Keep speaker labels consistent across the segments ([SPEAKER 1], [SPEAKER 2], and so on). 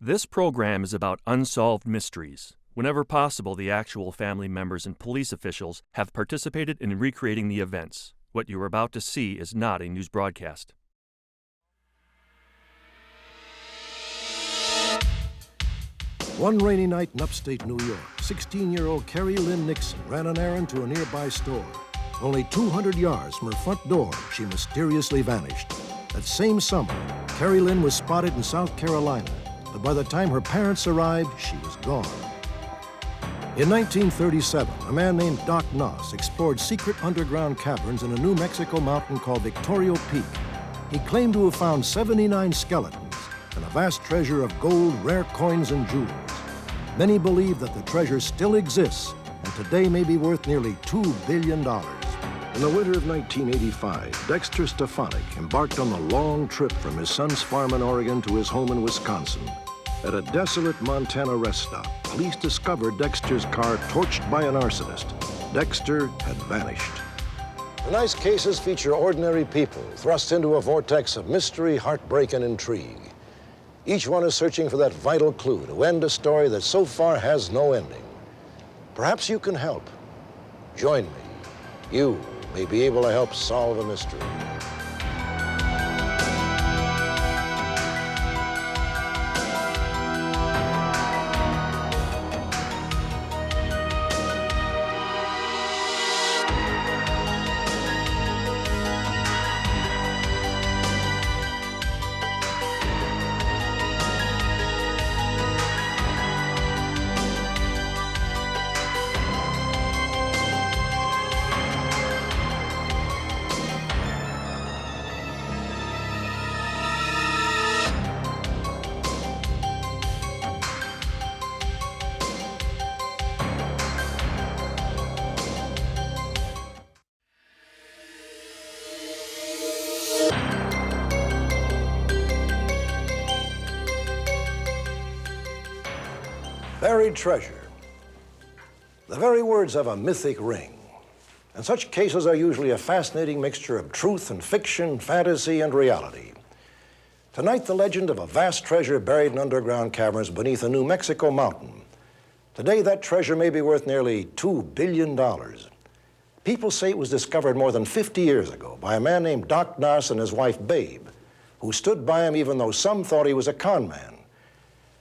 [SPEAKER 1] This program is about unsolved mysteries. Whenever possible, the actual family members and police officials have participated in recreating the events. What you are about to see is not a news broadcast.
[SPEAKER 2] One rainy night in upstate New York, 16-year-old Kari Lynn Nixon ran an errand to a nearby store. Only 200 yards from her front door, she mysteriously vanished. That same summer, Kari Lynn was spotted in South Carolina, but by the time her parents arrived, she was gone. In 1937, a man named Doc Noss explored secret underground caverns in a New Mexico mountain called Victorio Peak. He claimed to have found 79 skeletons and a vast treasure of gold, rare coins, and jewels. Many believe that the treasure still exists and today may be worth nearly $2 billion. In the winter of 1985, Dexter Stefanik embarked on the long trip from his son's farm in Oregon to his home in Wisconsin. At a desolate Montana rest stop, police discovered Dexter's car torched by an arsonist. Dexter had vanished. Tonight's cases feature ordinary people thrust into a vortex of mystery, heartbreak, and intrigue. Each one is searching for that vital clue to end a story that so far has no ending. Perhaps you can help. Join me. You may be able to help solve a mystery. Buried treasure. The very words have a mythic ring. And such cases are usually a fascinating mixture of truth and fiction, fantasy and reality. Tonight, the legend of a vast treasure buried in underground caverns beneath a New Mexico mountain. Today, that treasure may be worth nearly $2 billion. People say it was discovered more than 50 years ago by a man named Doc Noss and his wife, Babe, who stood by him even though some thought he was a con man.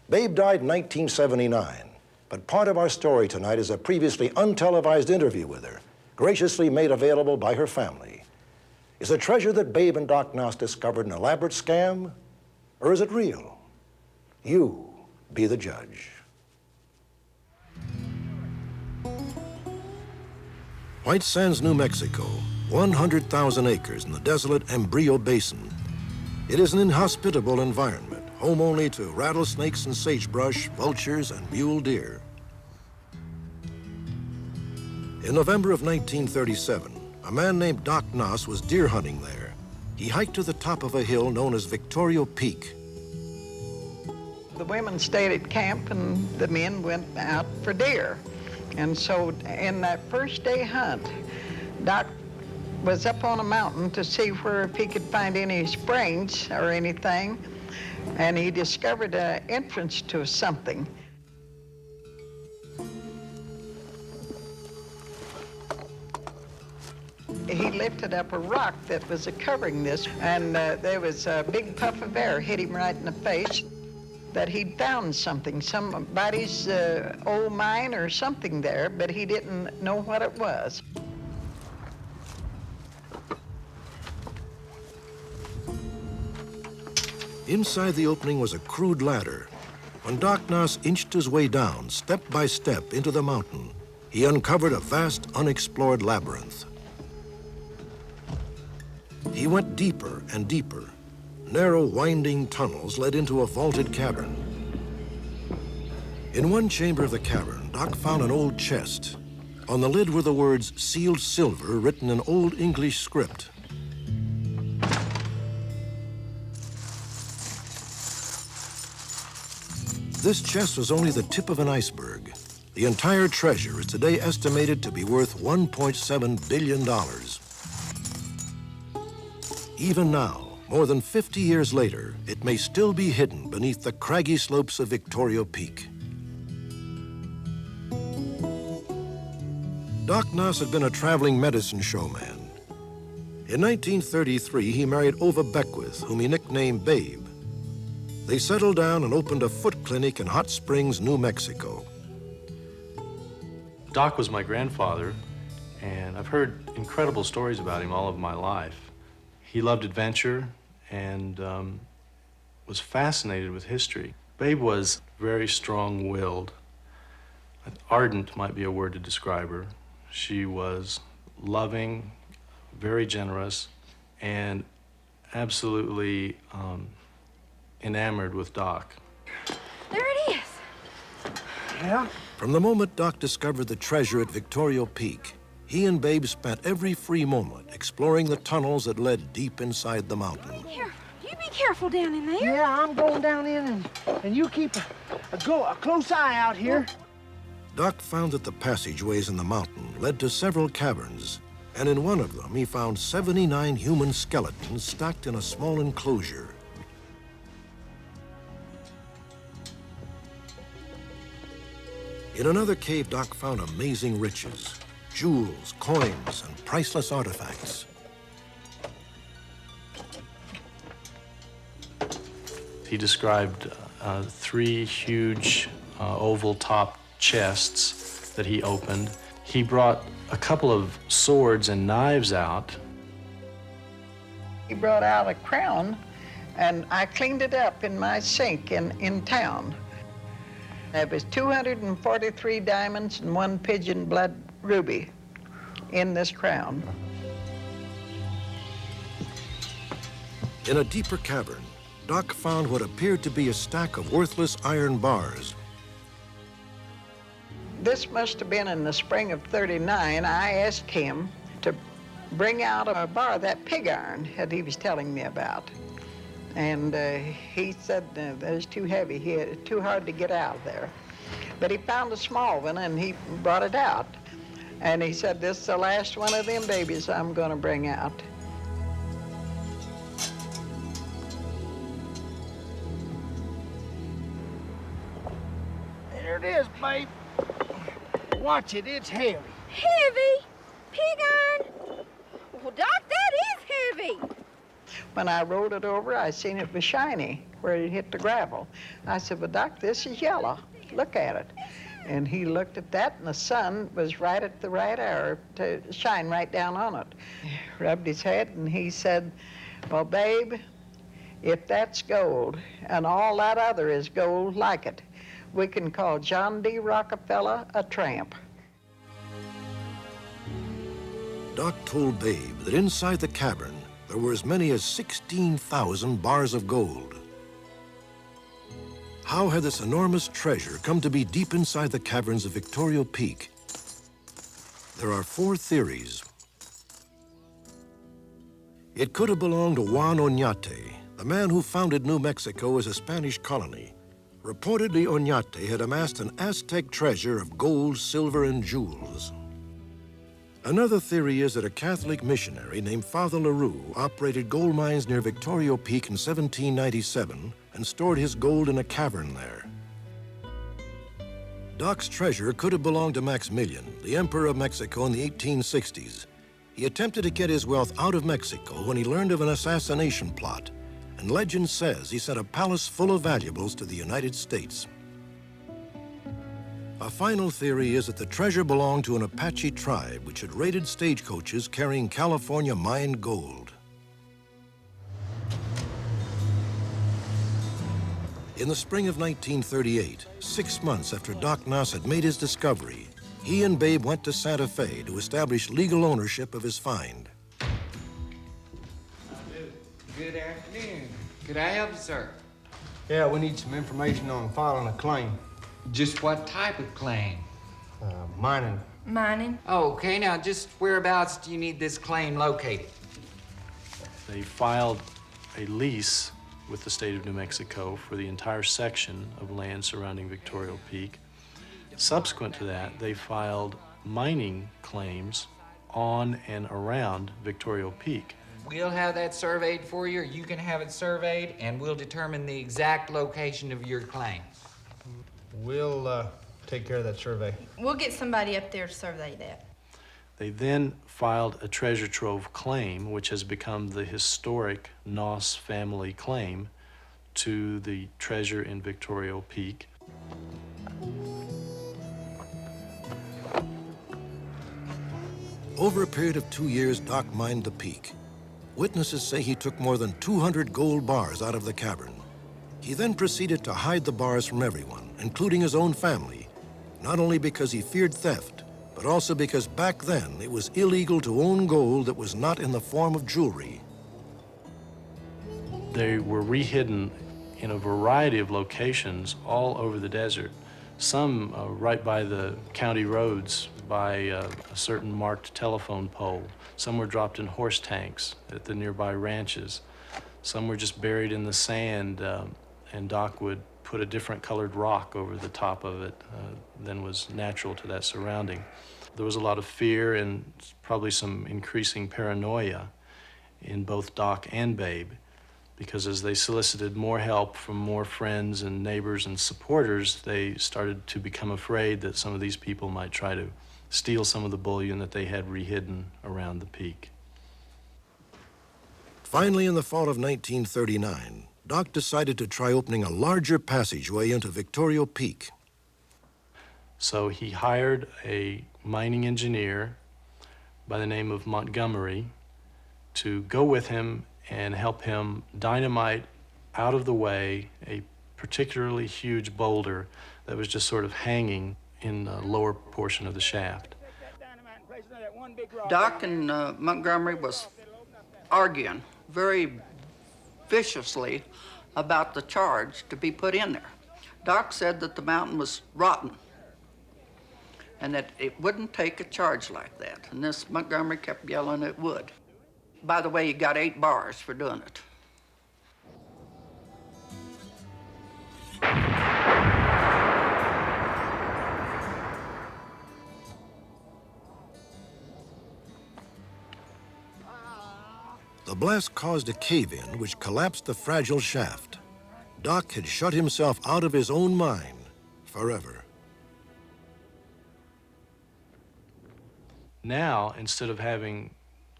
[SPEAKER 2] Babe died in 1979, but part of our story tonight is a previously untelevised interview with her, graciously made available by her family. Is the treasure that Babe and Doc Noss discovered an elaborate scam, or is it real? You be the judge. White Sands, New Mexico, 100,000 acres in the desolate Embrillo Basin. It is an inhospitable environment, home only to rattlesnakes and sagebrush, vultures, and mule deer. In November of 1937, a man named Doc Noss was deer hunting there. He hiked to the top of a hill known as Victorio Peak.
[SPEAKER 3] The women stayed at camp and the men went out for deer. And so in that first day hunt, Doc was up on a mountain to see if he could find any springs or anything. And he discovered an entrance to something. He lifted up a rock that was covering this, and there was a big puff of air hit him right in the face, that he'd found something, somebody's old mine or something there, but he didn't know what it was.
[SPEAKER 2] Inside the opening was a crude ladder. When Doc Noss inched his way down, step by step, into the mountain, he uncovered a vast, unexplored labyrinth. He went deeper and deeper. Narrow, winding tunnels led into a vaulted cavern. In one chamber of the cavern, Doc found an old chest. On the lid were the words, "Sealed silver," written in Old English script. This chest was only the tip of an iceberg. The entire treasure is today estimated to be worth $1.7 billion. Even now, More than 50 years later, it may still be hidden beneath the craggy slopes of Victorio Peak. Doc Noss had been a traveling medicine showman. In 1933, he married Ova Beckwith, whom he nicknamed Babe. They settled down and opened a foot clinic in Hot Springs, New Mexico.
[SPEAKER 4] Doc was my grandfather, and I've heard incredible stories about him all of my life. He loved adventure and was fascinated with history. Babe was very strong-willed. Ardent might be a word to describe her. She was loving, very generous, and absolutely enamored with Doc.
[SPEAKER 5] There it is.
[SPEAKER 6] Yeah?
[SPEAKER 2] From the moment Doc discovered the treasure at Victorio Peak, he and Babe spent every free moment exploring the tunnels that led deep inside the mountain.
[SPEAKER 5] Here, you be careful down in there.
[SPEAKER 6] Yeah, I'm going down in, and you keep a close eye out here.
[SPEAKER 2] Doc found that the passageways in the mountain led to several caverns, and in one of them he found 79 human skeletons stacked in a small enclosure. In another cave, Doc found amazing riches, jewels, coins, and priceless artifacts.
[SPEAKER 4] He described 3 huge oval-top chests that he opened. He brought a couple of swords and knives out.
[SPEAKER 3] He brought out a crown, and I cleaned it up in my sink in town. There was 243 diamonds and 1 pigeon blood ruby in this crown.
[SPEAKER 2] In a deeper cavern, Doc found what appeared to be a stack of worthless iron bars.
[SPEAKER 3] This must have been in the spring of '39. I asked him to bring out a bar, that pig iron that he was telling me about. And he said that was too heavy, too hard to get out of there. But he found a small one and he brought it out. And he said, this is the last one of them babies I'm gonna bring out.
[SPEAKER 6] There it is, babe. Watch it, it's heavy.
[SPEAKER 5] Heavy? Pig iron? Well, Doc, that is heavy.
[SPEAKER 3] When I rolled it over, I seen it was shiny where it hit the gravel. I said, well, Doc, this is yellow. Look at it. And he looked at that, and the sun was right at the right hour to shine right down on it. He rubbed his head, and he said, well, babe, if that's gold, and all that other is gold like it, we can call John D. Rockefeller a tramp.
[SPEAKER 2] Doc told Babe that inside the cavern, there were as many as 16,000 bars of gold. How had this enormous treasure come to be deep inside the caverns of Victorio Peak? There are 4 theories. It could have belonged to Juan Oñate, the man who founded New Mexico as a Spanish colony. Reportedly, Oñate had amassed an Aztec treasure of gold, silver, and jewels. Another theory is that a Catholic missionary named Father LaRue operated gold mines near Victorio Peak in 1797 and stored his gold in a cavern there. Doc's treasure could have belonged to Maximilian, the Emperor of Mexico in the 1860s. He attempted to get his wealth out of Mexico when he learned of an assassination plot, and legend says he sent a palace full of valuables to the United States. A final theory is that the treasure belonged to an Apache tribe which had raided stagecoaches carrying California mined gold. In the spring of 1938, 6 months after Doc Noss had made his discovery, he and Babe went to Santa Fe to establish legal ownership of his find.
[SPEAKER 7] Good afternoon. Could I help you, sir?
[SPEAKER 6] Yeah, we need some information on filing a claim.
[SPEAKER 7] Just what type of claim?
[SPEAKER 6] Mining.
[SPEAKER 5] Mining?
[SPEAKER 7] Oh, okay, now just whereabouts do you need this claim located?
[SPEAKER 4] They filed a lease with the state of New Mexico for the entire section of land surrounding Victorio Peak. Subsequent to that, they filed mining claims on and around Victorio Peak.
[SPEAKER 7] We'll have that surveyed for you, or you can have it surveyed, and we'll determine the exact location of your claim.
[SPEAKER 8] We'll take care of that survey.
[SPEAKER 5] We'll get somebody up there to survey that.
[SPEAKER 4] They then filed a treasure trove claim, which has become the historic Noss family claim to the treasure in Victorio Peak.
[SPEAKER 2] Over a period of 2 years, Doc mined the peak. Witnesses say he took more than 200 gold bars out of the cavern. He then proceeded to hide the bars from everyone, including his own family, not only because he feared theft, but also because back then it was illegal to own gold that was not in the form of jewelry.
[SPEAKER 4] They were rehidden in a variety of locations all over the desert. Some right by the county roads, by a certain marked telephone pole. Some were dropped in horse tanks at the nearby ranches. Some were just buried in the sand, and Doc would put a different colored rock over the top of it than was natural to that surrounding. There was a lot of fear and probably some increasing paranoia in both Doc and Babe, because as they solicited more help from more friends and neighbors and supporters, they started to become afraid that some of these people might try to steal some of the bullion that they had rehidden around the peak.
[SPEAKER 2] Finally, in the fall of 1939, Doc decided to try opening a larger passageway into Victorio Peak.
[SPEAKER 4] So he hired a mining engineer by the name of Montgomery to go with him and help him dynamite out of the way a particularly huge boulder that was just sort of hanging in the lower portion of the shaft.
[SPEAKER 3] Doc and Montgomery was arguing very viciously about the charge to be put in there. Doc said that the mountain was rotten and that it wouldn't take a charge like that. And this Montgomery kept yelling it would. By the way, he got 8 bars for doing it.
[SPEAKER 2] The blast caused a cave-in which collapsed the fragile shaft. Doc had shut himself out of his own mine forever.
[SPEAKER 4] Now, instead of having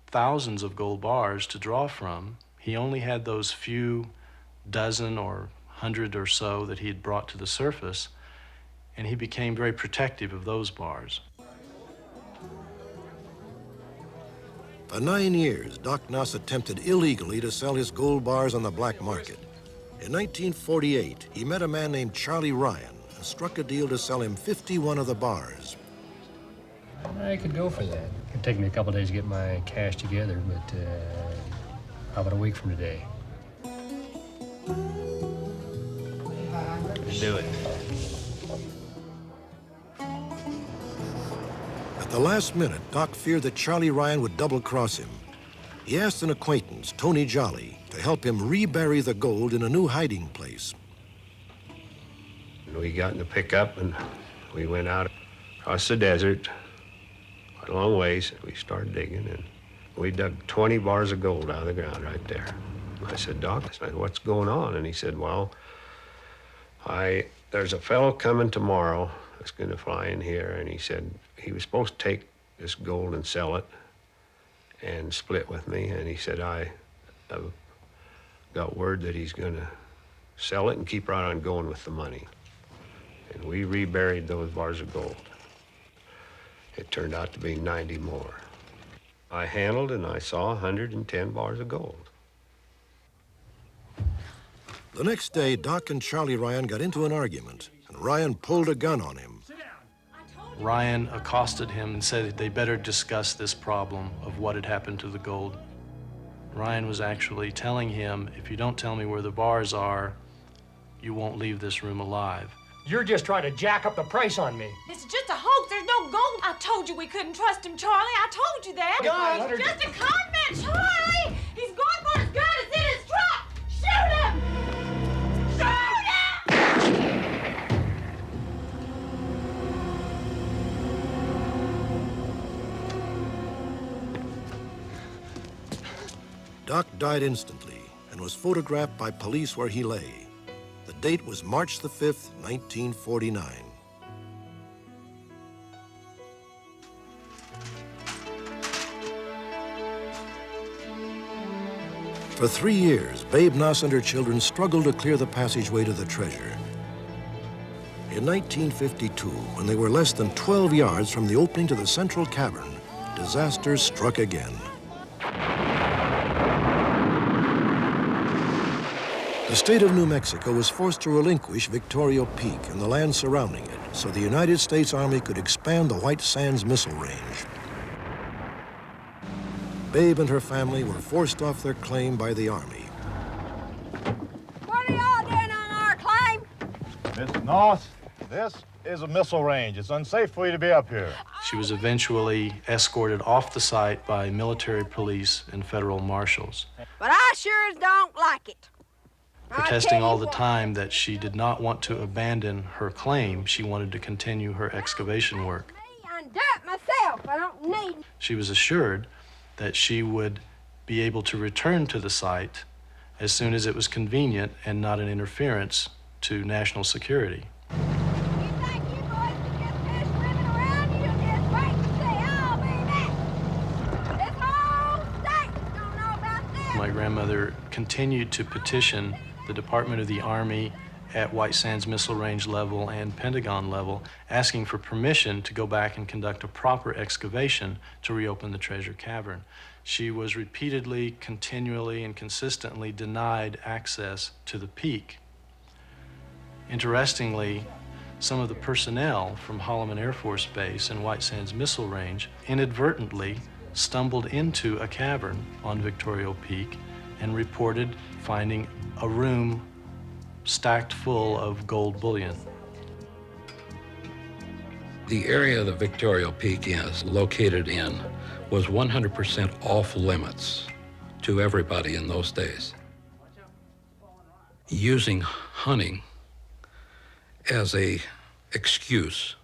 [SPEAKER 4] thousands of gold bars to draw from, he only had those few dozen or 100 or so that he had brought to the surface, and he became very protective of those bars.
[SPEAKER 2] For 9 years, Doc Noss attempted illegally to sell his gold bars on the black market. In 1948, he met a man named Charlie Ryan and struck a deal to sell him 51 of the bars.
[SPEAKER 9] I could go for that. It'd take me a couple days to get my cash together, but how about a week from today? Let's do it.
[SPEAKER 2] At the last minute, Doc feared that Charlie Ryan would double-cross him. He asked an acquaintance, Tony Jolly, to help him rebury the gold in a new hiding place.
[SPEAKER 10] We got in the pickup and we went out across the desert, quite a long ways. We started digging and we dug 20 bars of gold out of the ground right there. I said, Doc, what's going on? And he said, well, there's a fellow coming tomorrow that's going to fly in here, and he said he was supposed to take this gold and sell it and split with me, and he said, I've got word that he's going to sell it and keep right on going with the money. And we reburied those bars of gold. It turned out to be 90 more. I handled and I saw 110 bars of gold.
[SPEAKER 2] The next day, Doc and Charlie Ryan got into an argument, and Ryan pulled a gun on him.
[SPEAKER 4] Ryan accosted him and said they better discuss this problem of what had happened to the gold. Ryan was actually telling him, if you don't tell me where the bars are, you won't leave this room alive.
[SPEAKER 9] You're just trying to jack up the price on me.
[SPEAKER 5] It's just a hoax. There's no gold. I told you we couldn't trust him, Charlie. I told you that.
[SPEAKER 9] Guys,
[SPEAKER 5] He's just a con man, Charlie. He's going for his gun. It's in his truck. Shoot him! Shoot him!
[SPEAKER 2] died instantly and was photographed by police where he lay. The date was March the 5th, 1949. For 3 years, Babe Noss and her children struggled to clear the passageway to the treasure. In 1952, when they were less than 12 yards from the opening to the central cavern, disaster struck again. The state of New Mexico was forced to relinquish Victorio Peak and the land surrounding it so the United States Army could expand the White Sands Missile Range. Babe and her family were forced off their claim by the Army.
[SPEAKER 5] What are y'all doing on our claim?
[SPEAKER 11] Miss Noss, this is a missile range. It's unsafe for you to be up here.
[SPEAKER 4] She was eventually escorted off the site by military police and federal marshals,
[SPEAKER 5] But I sure as don't like it.
[SPEAKER 4] protesting all the time that she did not want to abandon her claim. She wanted to continue her excavation work.
[SPEAKER 5] I do it myself. I don't need.
[SPEAKER 4] She was assured that she would be able to return to the site as soon as it was convenient and not an interference to national security.
[SPEAKER 5] You think you boys can just finish swimming around? You just wait and see. I'll be back. This whole state's gonna know about this.
[SPEAKER 4] My grandmother continued to petition the Department of the Army at White Sands Missile Range level and Pentagon level, asking for permission to go back and conduct a proper excavation to reopen the treasure cavern. She was repeatedly, continually, and consistently denied access to the peak. Interestingly, some of the personnel from Holloman Air Force Base and White Sands Missile Range inadvertently stumbled into a cavern on Victorio Peak and reported finding a room stacked full of gold bullion.
[SPEAKER 12] The area that Victorio Peak is located in was 100% off limits to everybody in those days. Using hunting as a excuse,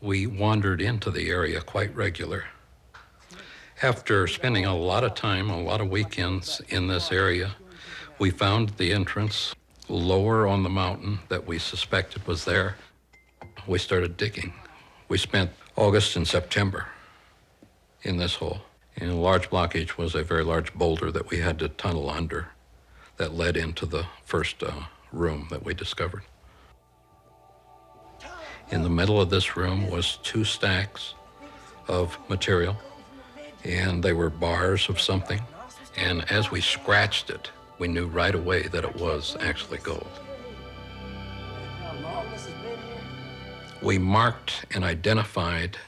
[SPEAKER 12] we wandered into the area quite regular. After spending a lot of time, a lot of weekends in this area, we found the entrance lower on the mountain that we suspected was there. We started digging. We spent August and September in this hole. And a large blockage was a very large boulder that we had to tunnel under that led into the first room that we discovered. In the middle of this room was 2 stacks of material, and they were bars of something. And as we scratched it, we knew right away that it was actually gold. We marked and identified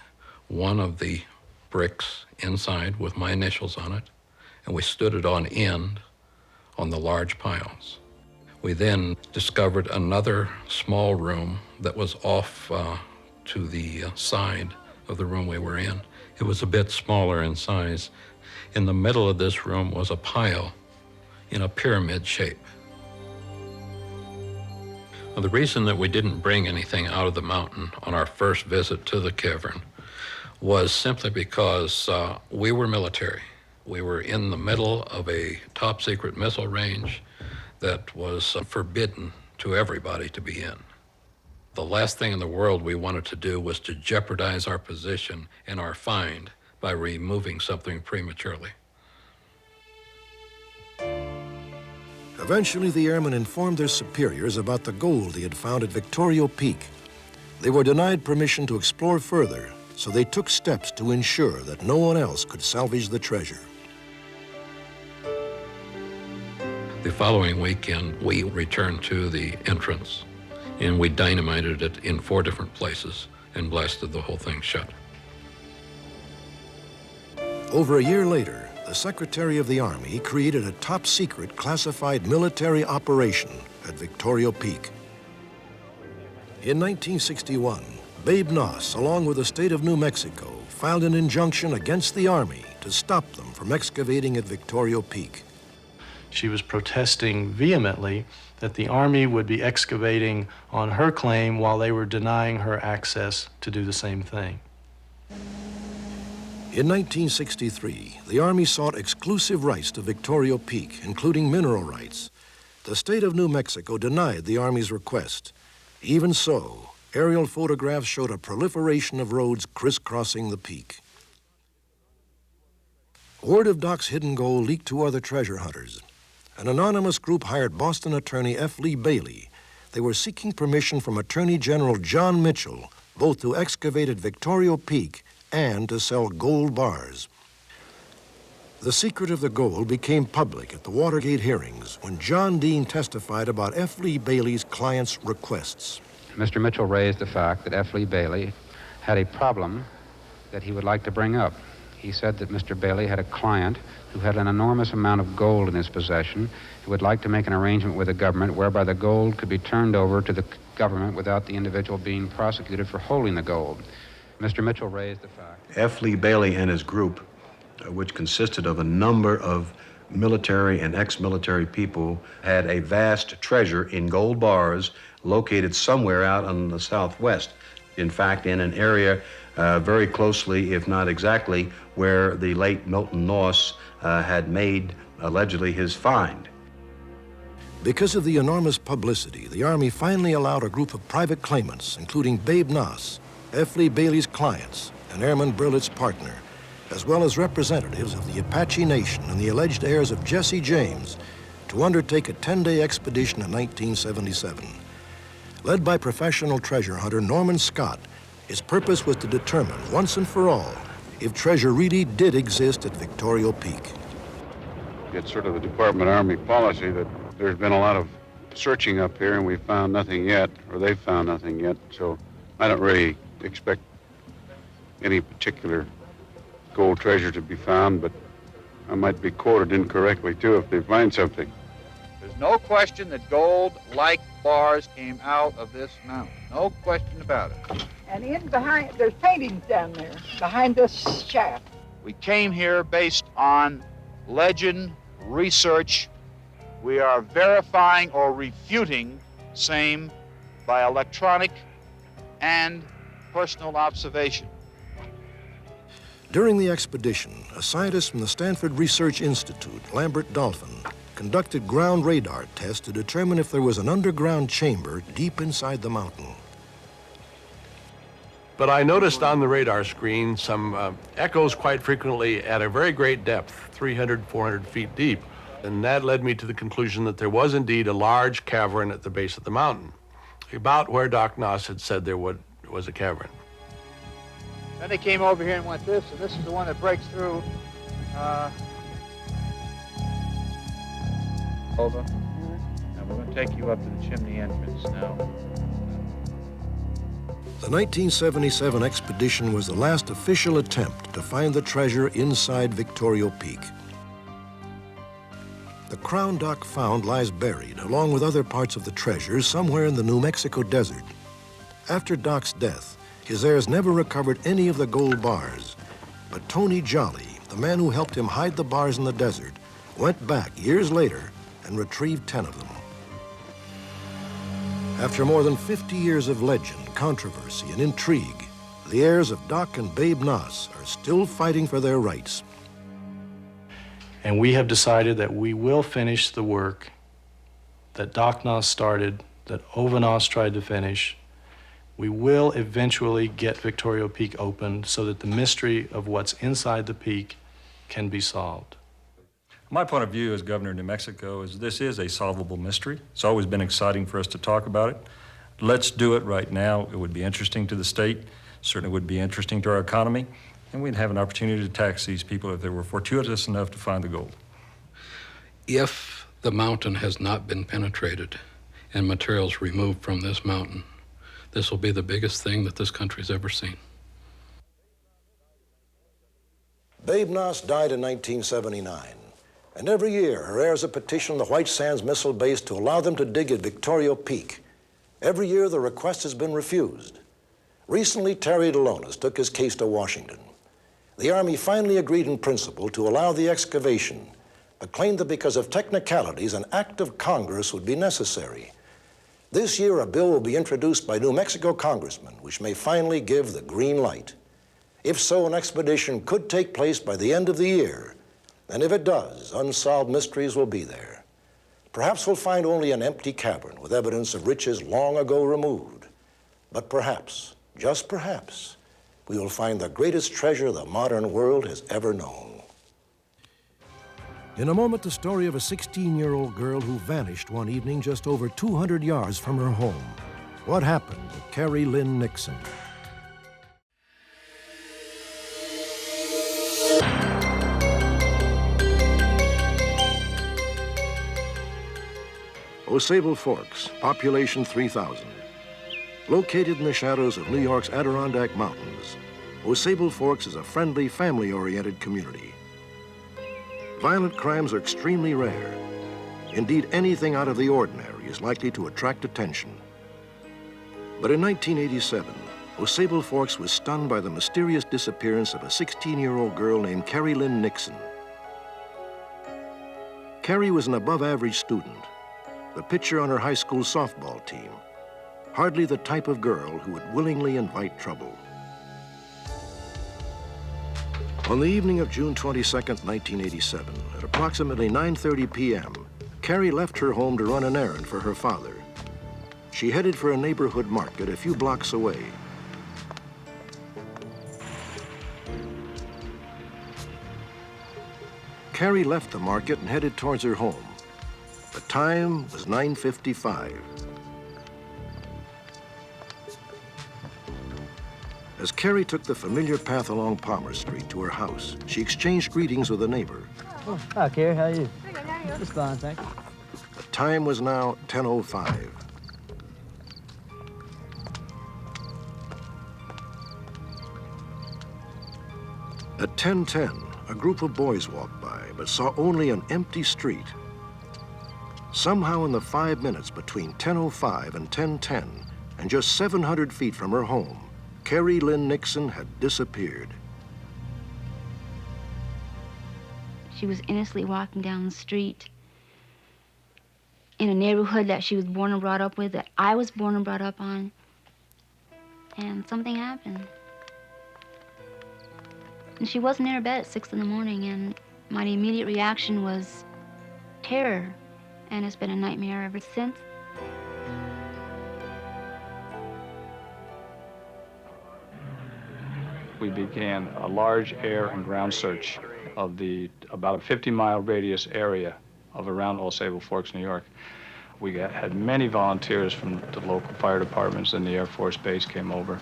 [SPEAKER 12] one of the bricks inside with my initials on it, and we stood it on end on the large piles. We then discovered another small room that was off to the side of the room we were in. It was a bit smaller in size. In the middle of this room was a pile in a pyramid shape. Well, the reason that we didn't bring anything out of the mountain on our first visit to the cavern was simply because we were military. We were in the middle of a top secret missile range that was forbidden to everybody to be in. The last thing in the world we wanted to do was to jeopardize our position and our find by removing something prematurely.
[SPEAKER 2] Eventually, the airmen informed their superiors about the gold they had found at Victorio Peak. They were denied permission to explore further, so they took steps to ensure that no one else could salvage the treasure.
[SPEAKER 12] The following weekend, we returned to the entrance, and we dynamited it in 4 different places and blasted the whole thing shut.
[SPEAKER 2] Over a year later, the Secretary of the Army created a top-secret classified military operation at Victorio Peak. In 1961, Babe Noss, along with the state of New Mexico, filed an injunction against the Army to stop them from excavating at Victorio Peak.
[SPEAKER 4] She was protesting vehemently that the Army would be excavating on her claim while they were denying her access to do the same thing.
[SPEAKER 2] In 1963, the Army sought exclusive rights to Victorio Peak, including mineral rights. The state of New Mexico denied the Army's request. Even so, aerial photographs showed a proliferation of roads crisscrossing the peak. Word of Doc's hidden gold leaked to other treasure hunters. An anonymous group hired Boston attorney F. Lee Bailey. They were seeking permission from Attorney General John Mitchell, both to excavate at Victorio Peak and to sell gold bars. The secret of the gold became public at the Watergate hearings when John Dean testified about F. Lee Bailey's clients' requests.
[SPEAKER 13] Mr. Mitchell raised the fact that F. Lee Bailey had a problem that he would like to bring up. He said that Mr. Bailey had a client who had an enormous amount of gold in his possession, who would like to make an arrangement with the government whereby the gold could be turned over to the government without the individual being prosecuted for holding the gold. Mr. Mitchell raised the fact.
[SPEAKER 14] F. Lee Bailey and his group, which consisted of a number of military and ex-military people, had a vast treasure in gold bars located somewhere out on the southwest. In fact, in an area very closely, if not exactly, where the late Milton Noss had made, allegedly, his find.
[SPEAKER 2] Because of the enormous publicity, the Army finally allowed a group of private claimants, including Babe Noss, F. Lee Bailey's clients, and Airman Burlett's partner, as well as representatives of the Apache Nation and the alleged heirs of Jesse James, to undertake a 10-day expedition in 1977. Led by professional treasure hunter Norman Scott, his purpose was to determine once and for all if treasure really did exist at Victorio Peak.
[SPEAKER 15] It's sort of the Department of Army policy that there's been a lot of searching up here and we've found nothing yet, or they've found nothing yet, so I don't really expect any particular gold treasure to be found, but I might be quoted incorrectly too if they find something.
[SPEAKER 16] There's no question that gold-like bars came out of this mountain. No question about it.
[SPEAKER 3] And in behind, there's paintings down there, behind this shaft.
[SPEAKER 16] We came here based on legend, research. We are verifying or refuting same by electronic and personal observation.
[SPEAKER 2] During the expedition, a scientist from the Stanford Research Institute, Lambert Dolphin, conducted ground radar tests to determine if there was an underground chamber deep inside the mountain.
[SPEAKER 17] But I noticed on the radar screen some echoes quite frequently at a very great depth, 300, 400 feet deep. And that led me to the conclusion that there was indeed a large cavern at the base of the mountain, about where Doc Noss had said there was a cavern.
[SPEAKER 16] Then they came over here and went this, and this is the one that breaks through. Over. And we're going to take you up to the chimney entrance now.
[SPEAKER 2] The 1977 expedition was the last official attempt to find the treasure inside Victorio Peak. The crown Doc found lies buried, along with other parts of the treasure, somewhere in the New Mexico desert. After Doc's death, his heirs never recovered any of the gold bars. But Tony Jolly, the man who helped him hide the bars in the desert, went back years later and retrieved 10 of them. After more than 50 years of legend, controversy, and intrigue, the heirs of Doc and Babe Noss are still fighting for their rights.
[SPEAKER 4] And we have decided that we will finish the work that Doc Noss started, that Ova Noss tried to finish. We will eventually get Victorio Peak opened so that the mystery of what's inside the peak can be solved.
[SPEAKER 18] My point of view as governor of New Mexico is this is a solvable mystery. It's always been exciting for us to talk about it. Let's do it right now. It would be interesting to the state, certainly would be interesting to our economy, and we'd have an opportunity to tax these people if they were fortuitous enough to find the gold.
[SPEAKER 12] If the mountain has not been penetrated and materials removed from this mountain, this will be the biggest thing that this country's ever seen.
[SPEAKER 2] Babe Noss died in 1979. And every year, her heirs have petitioned the White Sands Missile Base to allow them to dig at Victorio Peak. Every year, the request has been refused. Recently, Terry Delonis took his case to Washington. The Army finally agreed in principle to allow the excavation, but claimed that because of technicalities, an act of Congress would be necessary. This year, a bill will be introduced by New Mexico congressmen, which may finally give the green light. If so, an expedition could take place by the end of the year. And if it does, Unsolved Mysteries will be there. Perhaps we'll find only an empty cavern with evidence of riches long ago removed. But perhaps, just perhaps, we will find the greatest treasure the modern world has ever known. In a moment, the story of a 16-year-old girl who vanished one evening just over 200 yards from her home. What happened to Kari Lynn Nixon? Osable Forks, population 3,000. Located in the shadows of New York's Adirondack Mountains, Osable Forks is a friendly, family-oriented community. Violent crimes are extremely rare. Indeed, anything out of the ordinary is likely to attract attention. But in 1987, Osable Forks was stunned by the mysterious disappearance of a 16-year-old girl named Kari Lynn Nixon. Kari was an above-average student, the pitcher on her high school softball team, hardly the type of girl who would willingly invite trouble. On the evening of June 22, 1987, at approximately 9:30 p.m., Kari left her home to run an errand for her father. She headed for a neighborhood market a few blocks away. Kari left the market and headed towards her home. The time was 9:55. As Kari took the familiar path along Palmer Street to her house, she exchanged greetings with a neighbor.
[SPEAKER 19] Oh, hi, Kari. How are you? Just fine, thank you.
[SPEAKER 2] The time was now 10:05. At 10:10, a group of boys walked by, but saw only an empty street. Somehow in the 5 minutes between 10:05 and 10:10, and just 700 feet from her home, Kari Lynn Nixon had disappeared.
[SPEAKER 20] She was innocently walking down the street in a neighborhood that she was born and brought up with, that I was born and brought up on, and something happened. And she wasn't in her bed at 6 in the morning, and my immediate reaction was terror, and it's been a nightmare ever since.
[SPEAKER 21] We began a large air and ground search of about a 50-mile radius area of around Osable Forks, New York. We had many volunteers from the local fire departments and the Air Force Base came over.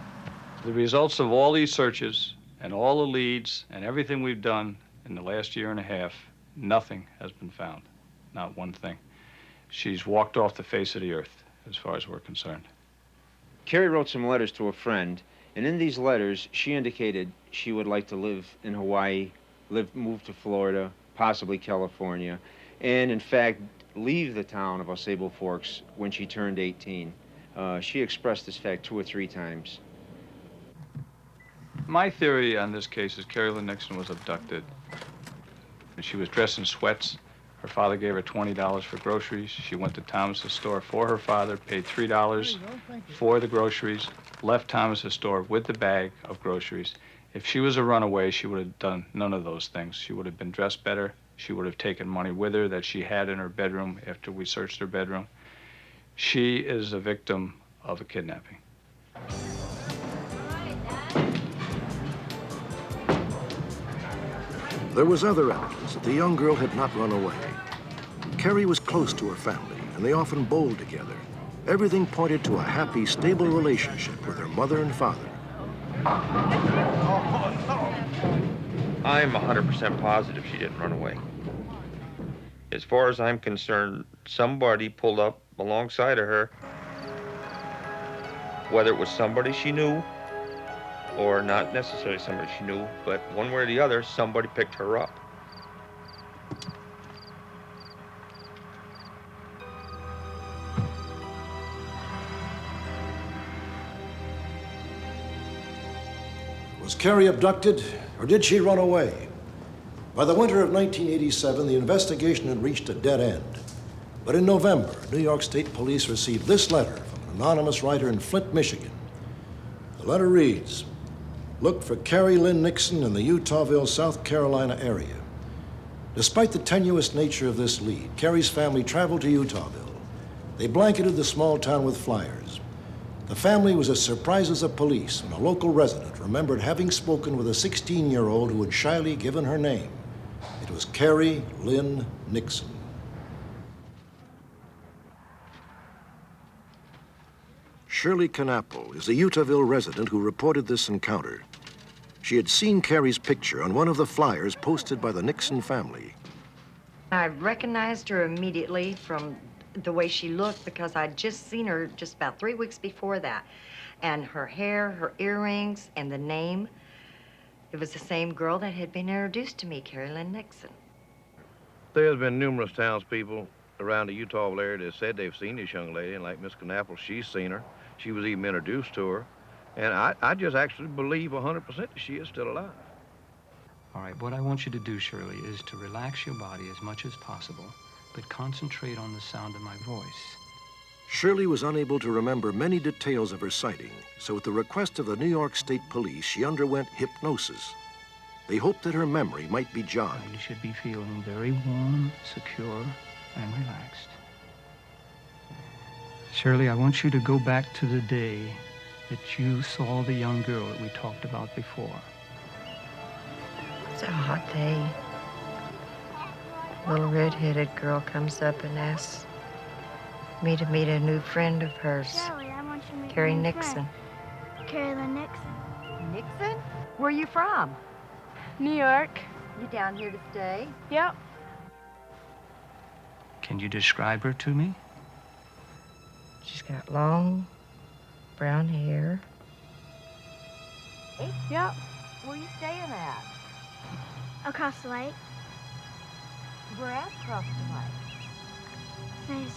[SPEAKER 21] The results of all these searches and all the leads and everything we've done in the last year and a half, nothing has been found, not one thing. She's walked off the face of the earth, as far as we're concerned.
[SPEAKER 22] Kari wrote some letters to a friend, and in these letters, she indicated she would like to live in Hawaii, move to Florida, possibly California, and in fact, leave the town of Osable Forks when she turned 18. She expressed this fact 2 or 3 times.
[SPEAKER 21] My theory on this case is Kari Lynn Nixon was abducted. She was dressed in sweats. Her father gave her $20 for groceries. She went to Thomas's store for her father, paid $3 for the groceries, left Thomas's store with the bag of groceries. If she was a runaway, she would have done none of those things. She would have been dressed better. She would have taken money with her that she had in her bedroom after we searched her bedroom. She is a victim of a kidnapping.
[SPEAKER 2] There was other evidence that the young girl had not run away. Kari was close to her family, and they often bowled together. Everything pointed to a happy, stable relationship with her mother and father.
[SPEAKER 23] I'm 100% positive she didn't run away. As far as I'm concerned, somebody pulled up alongside of her. Whether it was somebody she knew or not necessarily somebody she knew, but one way or the other, somebody picked her up.
[SPEAKER 2] Was Kari abducted, or did she run away? By the winter of 1987, the investigation had reached a dead end. But in November, New York State Police received this letter from an anonymous writer in Flint, Michigan. The letter reads, looked for Kari Lynn Nixon in the Utahville, South Carolina area. Despite the tenuous nature of this lead, Kari's family traveled to Utahville. They blanketed the small town with flyers. The family was as surprised as the police when a local resident remembered having spoken with a 16-year-old who had shyly given her name. It was Kari Lynn Nixon. Shirley Knappel is a Utahville resident who reported this encounter. She had seen Kari's picture on one of the flyers posted by the Nixon family.
[SPEAKER 1] I recognized her immediately from the way she looked because I'd just seen her just about 3 weeks before that. And her hair, her earrings, and the name, it was the same girl that had been introduced to me, Kari Lynn Nixon.
[SPEAKER 6] There's been numerous townspeople around the Utahville area that said they've seen this young lady, and like Miss Knappel, she's seen her. She was even introduced to her. And I just actually believe 100% that she is still alive.
[SPEAKER 7] All right, what I want you to do, Shirley, is to relax your body as much as possible, but concentrate on the sound of my voice.
[SPEAKER 2] Shirley was unable to remember many details of her sighting, so at the request of the New York State Police, she underwent hypnosis. They hoped that her memory might be jogged.
[SPEAKER 7] You should be feeling very warm, secure, and relaxed. Shirley, I want you to go back to the day that you saw the young girl that we talked about before.
[SPEAKER 1] It's a hot day. A little red-headed girl comes up and asks me to meet a new friend of hers,
[SPEAKER 5] Shirley, I want you to meet
[SPEAKER 1] Kari
[SPEAKER 5] my new
[SPEAKER 1] Nixon.
[SPEAKER 5] friend. Kari Lynn Nixon.
[SPEAKER 1] Nixon? Where are you from?
[SPEAKER 5] New York.
[SPEAKER 1] You down here to stay?
[SPEAKER 5] Yep.
[SPEAKER 7] Can you describe her to me?
[SPEAKER 1] She's got long brown hair.
[SPEAKER 5] Yep.
[SPEAKER 1] Where you staying at?
[SPEAKER 5] Across the lake.
[SPEAKER 1] We're at across the lake.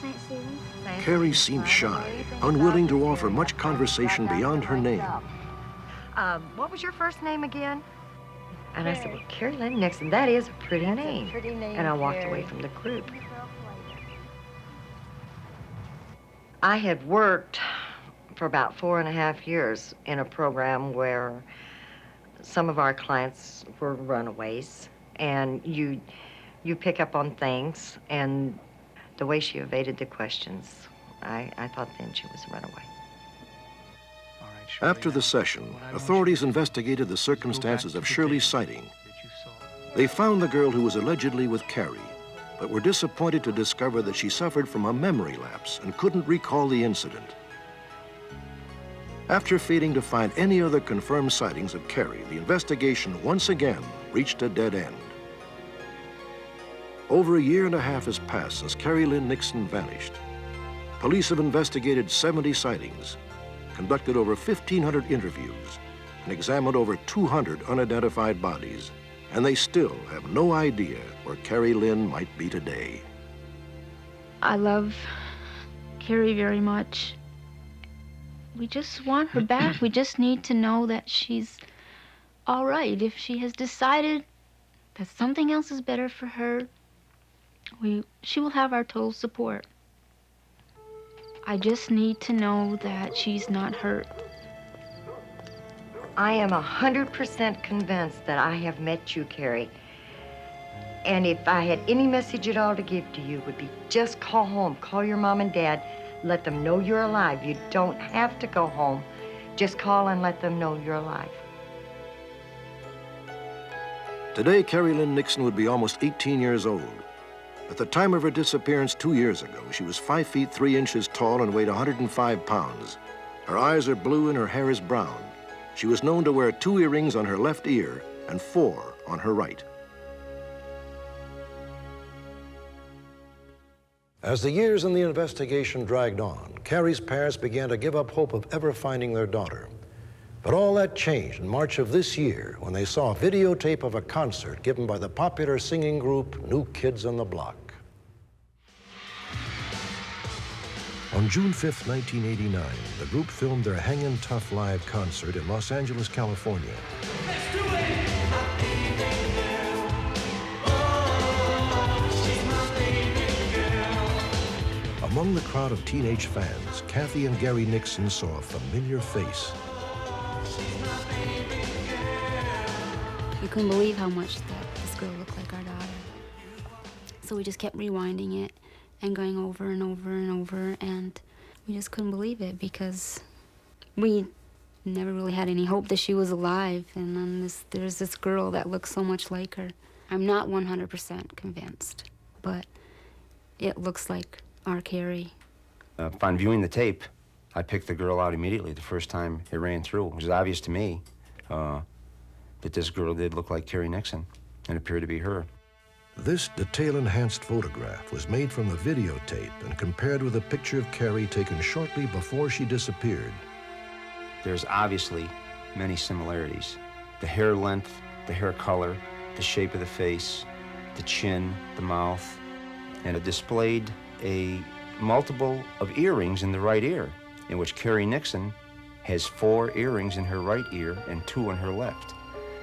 [SPEAKER 5] St. Stephen's.
[SPEAKER 2] Kari seemed shy, unwilling to offer much conversation beyond her name.
[SPEAKER 1] What was your first name again? And I said, well, Kari Lynn Nixon, that is a pretty name. And I walked away from the group. I had worked for about 4.5 years in a program where some of our clients were runaways, and you pick up on things, and the way she evaded the questions, I thought then she was a runaway.
[SPEAKER 2] After the session, authorities investigated the circumstances of Shirley's sighting. They found the girl who was allegedly with Kari, but were disappointed to discover that she suffered from a memory lapse and couldn't recall the incident. After failing to find any other confirmed sightings of Kari, the investigation once again reached a dead end. Over 1.5 years has passed since Kari Lynn Nixon vanished. Police have investigated 70 sightings, conducted over 1,500 interviews, and examined over 200 unidentified bodies, and they still have no idea where Kari Lynn might be today.
[SPEAKER 20] I love Kari very much. We just want her back. We just need to know that she's all right. If she has decided that something else is better for her, she will have our total support. I just need to know that she's not hurt.
[SPEAKER 1] I am 100% convinced that I have met you, Kari. And if I had any message at all to give to you, it would be just call home, call your mom and dad, let them know you're alive. You don't have to go home. Just call and let them know you're alive.
[SPEAKER 2] Today, Kari Lynn Nixon would be almost 18 years old. At the time of her disappearance 2 years ago, she was 5 feet 3 inches tall and weighed 105 pounds. Her eyes are blue and her hair is brown. She was known to wear 2 earrings on her left ear and 4 on her right. As the years in the investigation dragged on, Kari's parents began to give up hope of ever finding their daughter. But all that changed in March of this year when they saw a videotape of a concert given by the popular singing group New Kids on the Block. On June 5th, 1989, the group filmed their Hangin' Tough live concert in Los Angeles, California. Among the crowd of teenage fans, Kathy and Gary Nixon saw a familiar face.
[SPEAKER 20] We couldn't believe how much that this girl looked like our daughter. So we just kept rewinding it and going over and over and over, and we just couldn't believe it because we never really had any hope that she was alive. And then there's this girl that looks so much like her. I'm not 100% convinced, but it looks like our Kari.
[SPEAKER 8] Upon viewing the tape, I picked the girl out immediately the first time it ran through. It was obvious to me that this girl did look like Kari Nixon and appeared to be her.
[SPEAKER 2] This detail-enhanced photograph was made from the videotape and compared with a picture of Kari taken shortly before she disappeared.
[SPEAKER 8] There's obviously many similarities. The hair length, the hair color, the shape of the face, the chin, the mouth, and it displayed a multiple of earrings in the right ear, in which Kari Nixon has 4 earrings in her right ear and 2 in her left.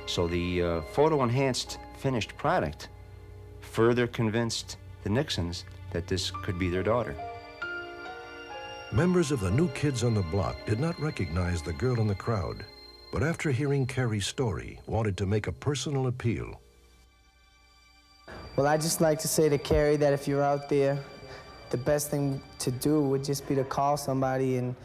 [SPEAKER 8] So the photo-enhanced finished product further convinced the Nixons that this could be their daughter.
[SPEAKER 2] Members of the New Kids on the Block did not recognize the girl in the crowd, but after hearing Kari's story, wanted to make a personal appeal.
[SPEAKER 9] Well, I'd just like to say to Kari that if you're out there, the best thing to do would just be to call somebody and,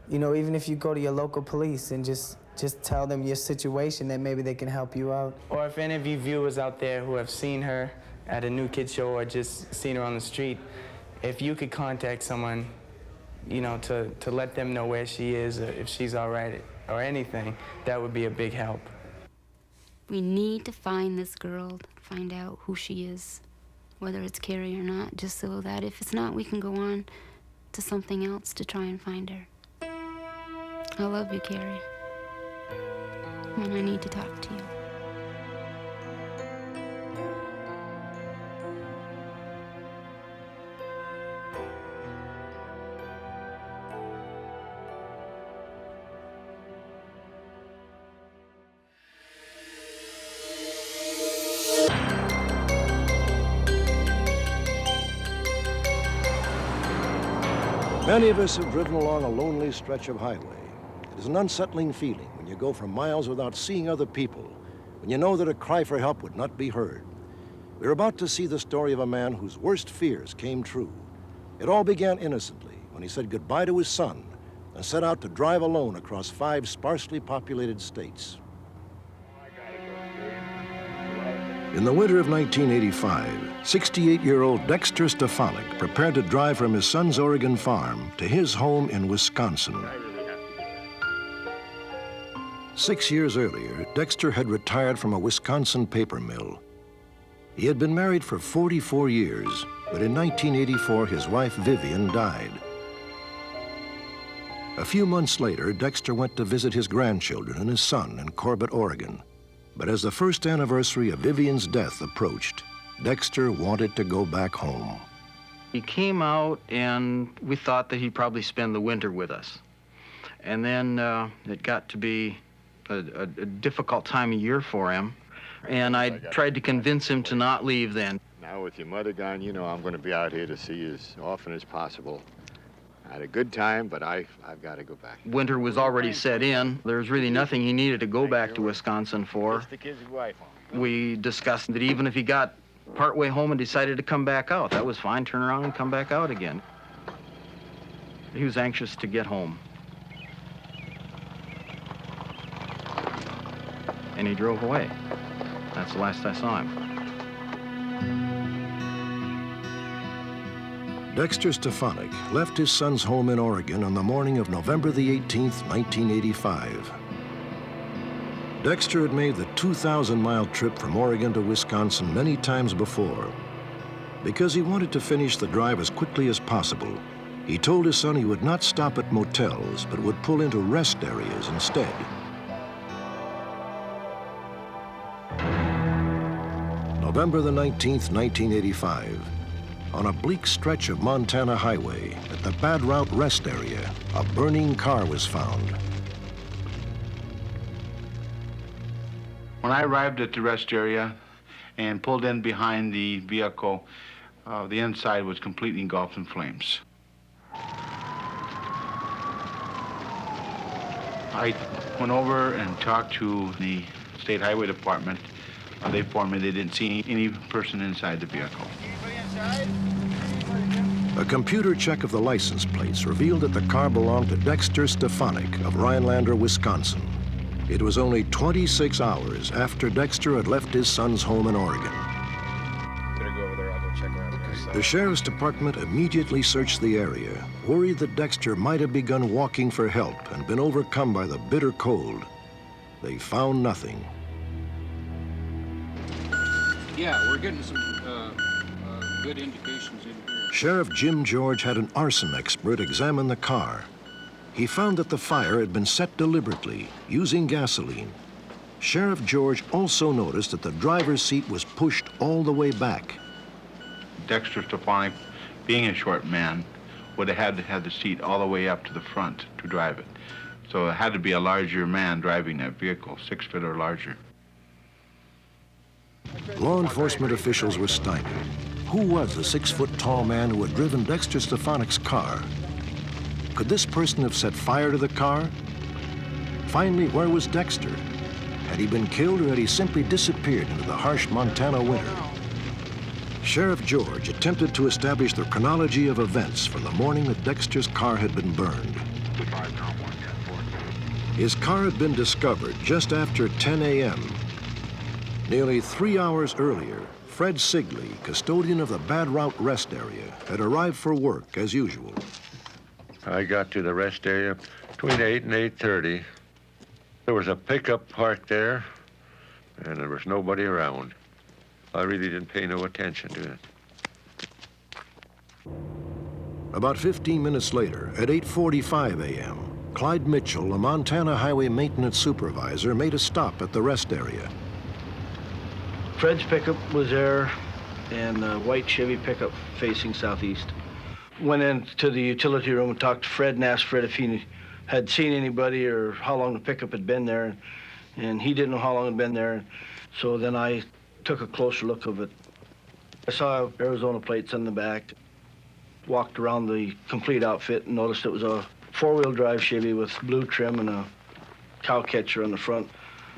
[SPEAKER 9] you know, even if you go to your local police and just tell them your situation, that maybe they can help you out. Or if any of you viewers out there who have seen her at a New Kid show or just seen her on the street, if you could contact someone, you know, to let them know where she is, or if she's all right, or anything, that would be a big help.
[SPEAKER 20] We need to find this girl, find out who she is, whether it's Kari or not, just so that if it's not, we can go on to something else to try and find her. I love you, Kari, and I need to talk to you.
[SPEAKER 2] Many of us have driven along a lonely stretch of highway. It is an unsettling feeling when you go for miles without seeing other people, when you know that a cry for help would not be heard. We're about to see the story of a man whose worst fears came true. It all began innocently when he said goodbye to his son and set out to drive alone across 5 sparsely populated states. In the winter of 1985, 68-year-old Dexter Stefanik prepared to drive from his son's Oregon farm to his home in Wisconsin. 6 years earlier, Dexter had retired from a Wisconsin paper mill. He had been married for 44 years, but in 1984, his wife Vivian died. A few months later, Dexter went to visit his grandchildren and his son in Corbett, Oregon. But as the first anniversary of Vivian's death approached, Dexter wanted to go back home.
[SPEAKER 10] He came out, and we thought that he'd probably spend the winter with us. And then it got to be a difficult time of year for him, and I tried to convince him to not leave then.
[SPEAKER 11] Now with your mother gone, you know I'm going to be out here to see you as often as possible. I had a good time, but I've got to go back.
[SPEAKER 10] Winter was already set in. There was really nothing he needed to go back to Wisconsin for.
[SPEAKER 11] Just the kid's wife.
[SPEAKER 10] We discussed that even if he got partway home and decided to come back out, that was fine, turn around and come back out again. He was anxious to get home. And he drove away. That's the last I saw him.
[SPEAKER 2] Dexter Stefanik left his son's home in Oregon on the morning of November the 18th, 1985. Dexter had made the 2,000-mile trip from Oregon to Wisconsin many times before. Because he wanted to finish the drive as quickly as possible, he told his son he would not stop at motels, but would pull into rest areas instead. November the 19th, 1985. On a bleak stretch of Montana highway, at the Bad Route rest area, a burning car was found.
[SPEAKER 24] When I arrived at the rest area and pulled in behind the vehicle, the inside was completely engulfed in flames. I went over and talked to the State Highway Department. They informed me they didn't see any person inside the vehicle.
[SPEAKER 2] A computer check of the license plates revealed that the car belonged to Dexter Stefanik of Rhinelander, Wisconsin. It was only 26 hours after Dexter had left his son's home in Oregon.
[SPEAKER 3] Better go over there, I'll go check around the side.
[SPEAKER 2] The sheriff's department immediately searched the area, worried that Dexter might have begun walking for help and been overcome by the bitter cold. They found nothing.
[SPEAKER 3] Yeah, we're getting some good indications in here.
[SPEAKER 2] Sheriff Jim George had an arson expert examine the car. He found that the fire had been set deliberately, using gasoline. Sheriff George also noticed that the driver's seat was pushed all the way back.
[SPEAKER 24] Dexter Stefanik, being a short man, would have had to have the seat all the way up to the front to drive it. So it had to be a larger man driving that vehicle, 6 foot or larger.
[SPEAKER 2] Law enforcement officials were stymied. Who was the 6-foot-tall man who had driven Dexter Stefanik's car? Could this person have set fire to the car? Finally, where was Dexter? Had he been killed or had he simply disappeared into the harsh Montana winter? Sheriff George attempted to establish the chronology of events from the morning that Dexter's car had been burned. His car had been discovered just after 10 a.m. Nearly 3 hours earlier, Fred Sigley, custodian of the Bad Route Rest Area, had arrived for work as usual.
[SPEAKER 11] I got to the rest area between 8 and 8:30. There was a pickup parked there, and there was nobody around. I really didn't pay no attention to it.
[SPEAKER 2] About 15 minutes later, at 8:45 a.m., Clyde Mitchell, a Montana highway maintenance supervisor, made a stop at the rest area.
[SPEAKER 13] Fred's pickup was there, and a white Chevy pickup facing southeast. Went into the utility room and talked to Fred and asked Fred if he had seen anybody or how long the pickup had been there, and he didn't know how long it had been there. So then I took a closer look of it. I saw Arizona plates on the back, walked around the complete outfit and noticed it was a 4-wheel drive Chevy with blue trim and a cow catcher on the front.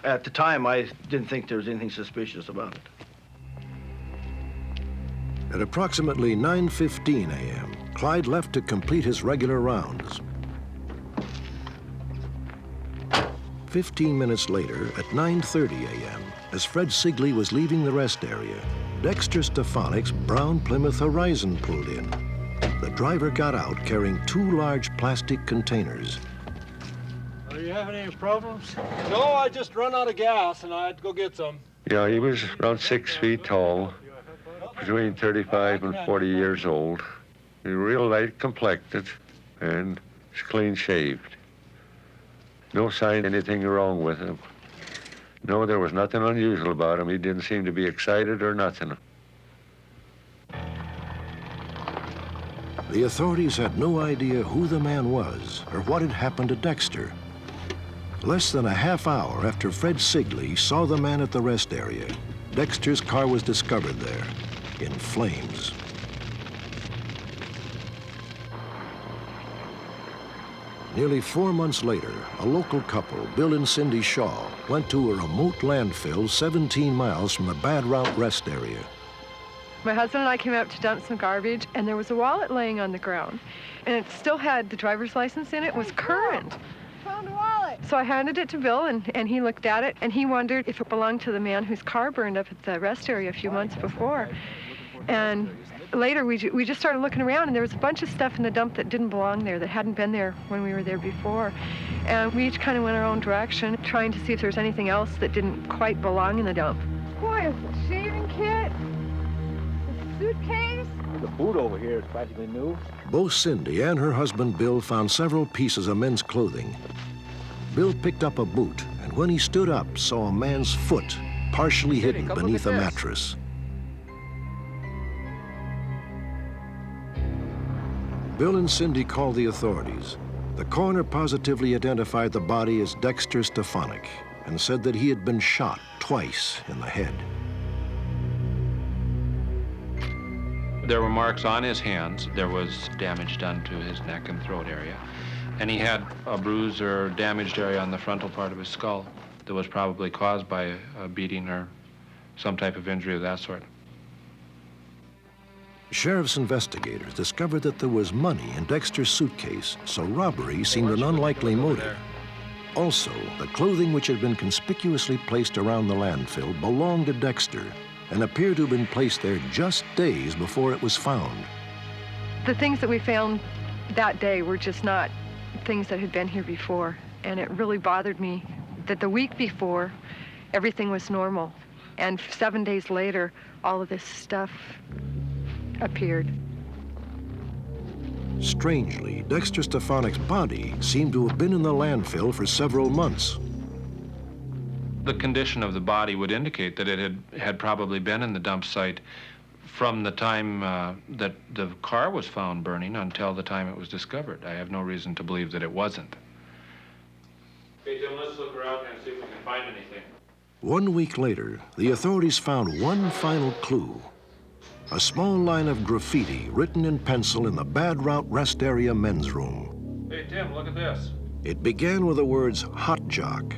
[SPEAKER 13] At the time, I didn't think there was anything suspicious about it.
[SPEAKER 2] At approximately 9:15 a.m., Clyde left to complete his regular rounds. 15 minutes later, at 9:30 a.m., as Fred Sigley was leaving the rest area, Dexter Stefanik's brown Plymouth Horizon pulled in. The driver got out carrying 2 large plastic containers.
[SPEAKER 14] Are you having any problems? No, I just run out of gas and I had to go get some.
[SPEAKER 11] Yeah, he was around 6 feet tall, between 35 and 40 years old. He was real light complected and was clean shaved. No sign of anything wrong with him. No, there was nothing unusual about him. He didn't seem to be excited or nothing.
[SPEAKER 2] The authorities had no idea who the man was or what had happened to Dexter. Less than a half hour after Fred Sigley saw the man at the rest area, Dexter's car was discovered there, in flames. Nearly 4 months later, a local couple, Bill and Cindy Shaw, went to a remote landfill 17 miles from the Bad Route Rest Area.
[SPEAKER 15] My husband and I came out to dump some garbage, and there was a wallet laying on the ground, and it still had the driver's license in it. It was current.
[SPEAKER 5] Found a wallet.
[SPEAKER 15] So I handed it to Bill, and he looked at it, and he wondered if it belonged to the man whose car burned up at the rest area a few months before. And later, we just started looking around, and there was a bunch of stuff in the dump that didn't belong there, that hadn't been there when we were there before. And we each kind of went our own direction, trying to see if there was anything else that didn't quite belong in the dump.
[SPEAKER 5] Boy, a shaving kit, a suitcase.
[SPEAKER 14] The boot over here is practically new.
[SPEAKER 2] Both Cindy and her husband Bill found several pieces of men's clothing. Bill picked up a boot, and when he stood up, saw a man's foot partially hidden beneath a mattress. Bill and Cindy called the authorities. The coroner positively identified the body as Dexter Stefanik and said that he had been shot twice in the head.
[SPEAKER 25] There were marks on his hands. There was damage done to his neck and throat area.
[SPEAKER 21] And he had a bruised or damaged area on the frontal part of his skull that was probably caused by a beating or some type of injury of that sort.
[SPEAKER 2] Sheriff's investigators discovered that there was money in Dexter's suitcase, so robbery seemed an unlikely motive. Also, the clothing which had been conspicuously placed around the landfill belonged to Dexter and appeared to have been placed there just days before it was found.
[SPEAKER 15] The things that we found that day were just not things that had been here before, and it really bothered me that the week before, everything was normal, and 7 days later, all of this stuff appeared.
[SPEAKER 2] Strangely, Dexter Stefanik's body seemed to have been in the landfill for several months.
[SPEAKER 21] The condition of the body would indicate that it had probably been in the dump site from the time that the car was found burning until the time it was discovered. I have no reason to believe that it wasn't. Okay, Tim, let's look around and see if we can find anything.
[SPEAKER 2] 1 week later, the authorities found one final clue. A small line of graffiti written in pencil in the Bad Route Rest Area men's room.
[SPEAKER 21] Hey, Tim, look at this.
[SPEAKER 2] It began with the words Hot Jock,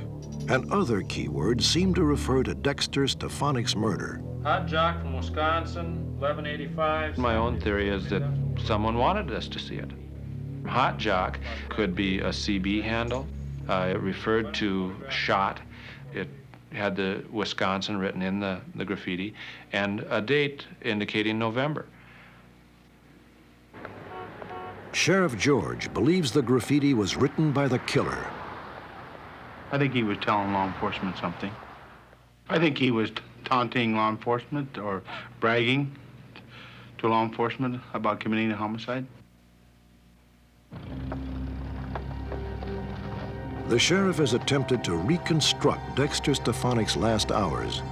[SPEAKER 2] and other keywords seemed to refer to Dexter Stefanik's murder.
[SPEAKER 21] Hot Jock from Wisconsin, 1185. My own theory is that someone wanted us to see it. Hot Jock could be a CB handle. It referred to shot. It had the Wisconsin written in the graffiti, and a date indicating November.
[SPEAKER 2] Sheriff George believes the graffiti was written by the killer.
[SPEAKER 24] I think he was telling law enforcement something. I think he was taunting law enforcement or bragging to law enforcement about committing a homicide.
[SPEAKER 2] The sheriff has attempted to reconstruct Dexter Stefanik's last hours.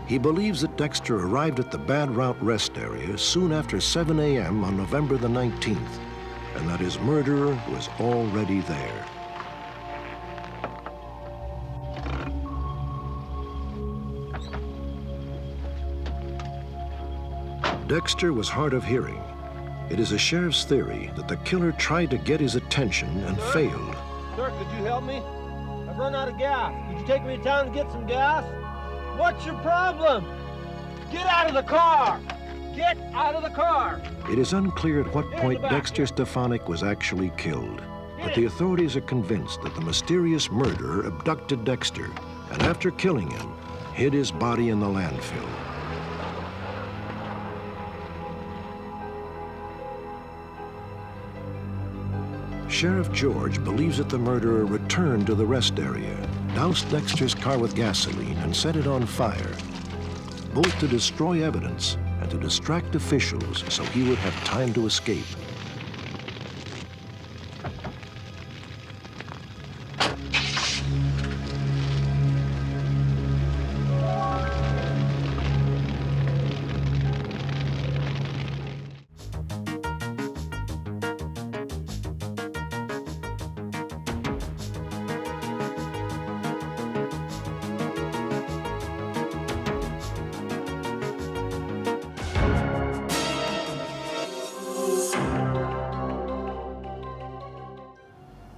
[SPEAKER 2] He believes that Dexter arrived at the Bad Route Rest Area soon after 7 a.m. on November the 19th, and that his murderer was already there. Dexter was hard of hearing. It is a sheriff's theory that the killer tried to get his attention and failed.
[SPEAKER 4] Sir, could you help me? I've run out of gas. Could you take me to town and get some gas? What's your problem? Get out of the car! Get out of the car!
[SPEAKER 2] It is unclear at what point Dexter Stefanik was actually killed, but the authorities are convinced that the mysterious murderer abducted Dexter and after killing him, hid his body in the landfill. Sheriff George believes that the murderer returned to the rest area, doused Dexter's car with gasoline, and set it on fire, both to destroy evidence and to distract officials so he would have time to escape.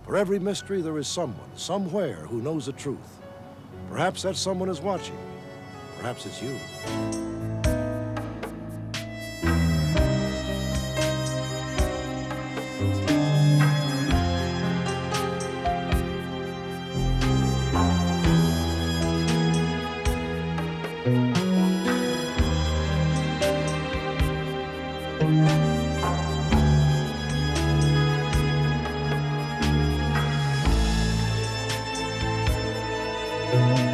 [SPEAKER 2] For every mystery, there is someone, somewhere, who knows the truth. Perhaps that someone is watching. Perhaps it's you.
[SPEAKER 5] Thank you.